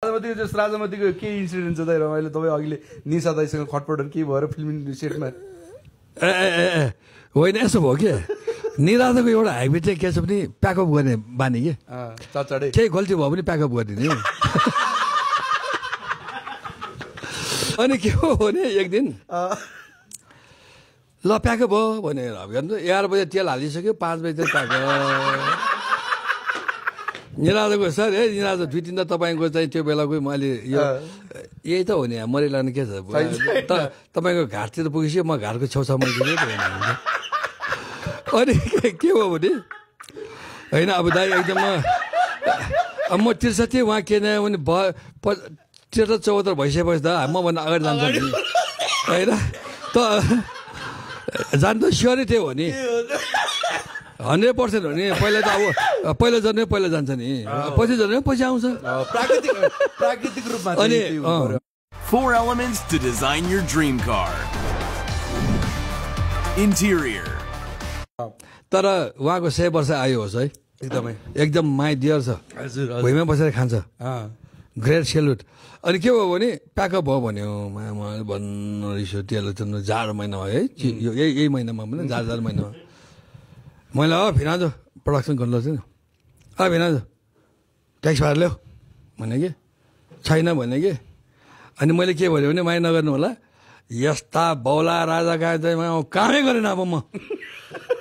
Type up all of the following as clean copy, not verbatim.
राजामतीको जस्तो राजामतीको के इन्सिडेन्ट छ त रमाइलो तपाईँ अघिले निशा दाइसँग खटपटहरू के भएर फिल्म सेटमा होइन यसो भयो के निराजको एउटा हाइब्रिड चाहिँ के छ भने प्याकअप गर्ने बानी के चढे केही गल्ती भयो भने प्याकअप गरिदिने अनि के हो भने एक दिन ल प्याकअप भयो भनेर 11 बजे तेल हालिसक्यो 5 बजे प्याकअप निराजको सर निराज 2-3 त तपाईँको चाहिँ त्यो बेलाको मैले यो यही त हो नि मरिलाने के छ तपाईँको घाटतिर पुगेपछि म घाटको छेउछाउमा अनि के हो भने होइन अब दाइ एकदम म 63 उहाँ के न भने 73-74 भइसकेपछि त मभन्दा अगाडि जान्छ नि होइन त जान त स्योरै थियो हो नि 100% हो नि पहिला त अब पहिला जन्मे पहिला जान्छ नि पछि जन्मे पछि आउँछ प्राकृतिक रूपमा अनि 4 elements to design your dream car. Interior. तर उहाँको 100 वर्ष आयो होस् है एकदम माई डियर छ भुइँमा बसेर खान्छ ग्रेट सेल्युट अनि के भयो भने प्याकअप भयो भन्यो भन्नु रिसो तेल जाडो महिना हो है यही महिनामा पनि जाडो महिनामा मैले भिनाजो प्रोडक्सन गर्नु लाग्छ नि भिनाजो ट्याक्स भाडा ल्याऊ भने कि छैन भने कि अनि मैले के भन्यो भने माया नगर्नु होला यस्ता बौला राजा गायमा कामै गरेन अब म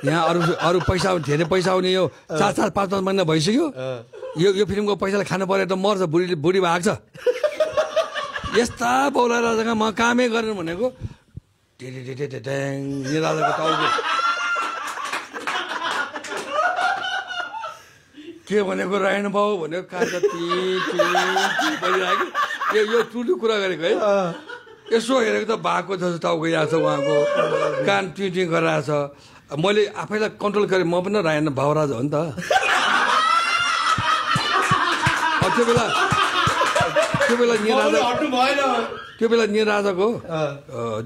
यहाँ अरू पैसा धेरै पैसा आउने यो 4-5 महिना भइसक्यो यो फिल्मको पैसाले खानु पऱ्यो त मर्छ बुढी भएको छ यस्ता बौला राजाका म कामै गरेन भनेको राजाको टाउको के भनेको रहेन बाउ भनेको काँचा बजिरहेको यो ठुलो कुरा गरेको है यसो हेरेको त भएको जस्तो टाउको यहाँ छ उहाँको कान ट्विटिङ गरिरहेछ मैले आफैलाई कन्ट्रोल गरेँ म पनि रायन भावराजा हो नि त त्यो बेला निराजाको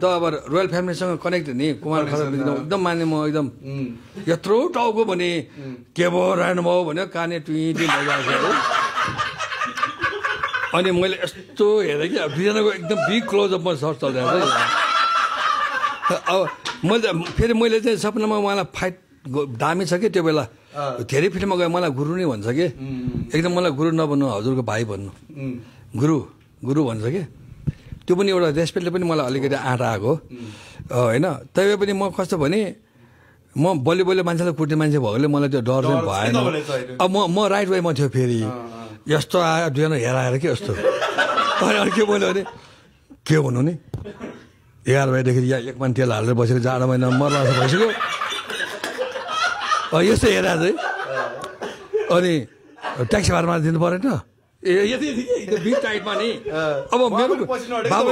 त अब रोयल फ्यामिलीसँग कनेक्ट नि कुमार खरेल एकदम माने म एकदम यत्रो टाउको भने के भयो रायन भयो भने काने ट्विटिङ भइरहेको अनि मैले यस्तो हेरेँ कि दुईजनाको एकदम बिग क्लोजअपमा सर्च चलिरहेको अब फेरि मैले चाहिँ सपनामा उहाँलाई फाइट दामी छ कि त्यो बेला धेरै फिल्ममा गयो मलाई गुरु नै भन्छ कि एकदम मलाई गुरु नभन्नु हजुरको भाइ भन्नु गुरु भन्छ कि त्यो पनि एउटा रेस्पेक्टले पनि मलाई अलिकति आँट आएको होइन तै पनि म कस्तो भने म बलियो मान्छेलाई कुट्ने मान्छे भएकोले मलाई त्यो डर चाहिँ भएन अब म राइट वेमा थियो फेरि यस्तो आयो दुईजना हेराएर के यस्तो अनि के बोल्यो भने के भन्नु नि 11 बजेदेखि यहाँ 1 मान तेल हालेर बसेको जाडो महिना मर्ला भइसक्यो यस्तो हेरेर चाहिँ अनि ट्याक्सी भाडामा दिनु परेन यति बिग टाइटमा नि अब मेरो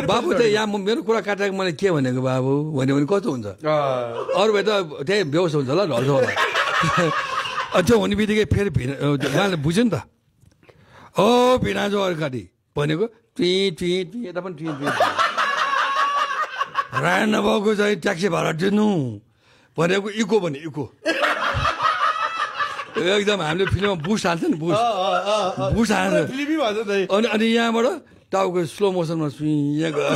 बाबु चाहिँ यहाँ मेरो कुरा काटेको मैले के भनेको बाबु भन्यो भने कस्तो हुन्छ अरू भए त त्यही बेहोस हुन्छ होला ढल्छ होला त्यो हुने बित्तिकै फेरि उहाँले बुझ्यो नि त भिनाजो अर्काटी भनेको यता पनि रायन नभएको चाहिँ ट्याक्सी भाडा दिनु भनेको इको भने इको एकदम हामीले फिल्ममा बुस्ट हाल्छ नि बुस्ट हाल्छ अनि यहाँबाट टाउको स्लो मोसनमा यहाँ गयो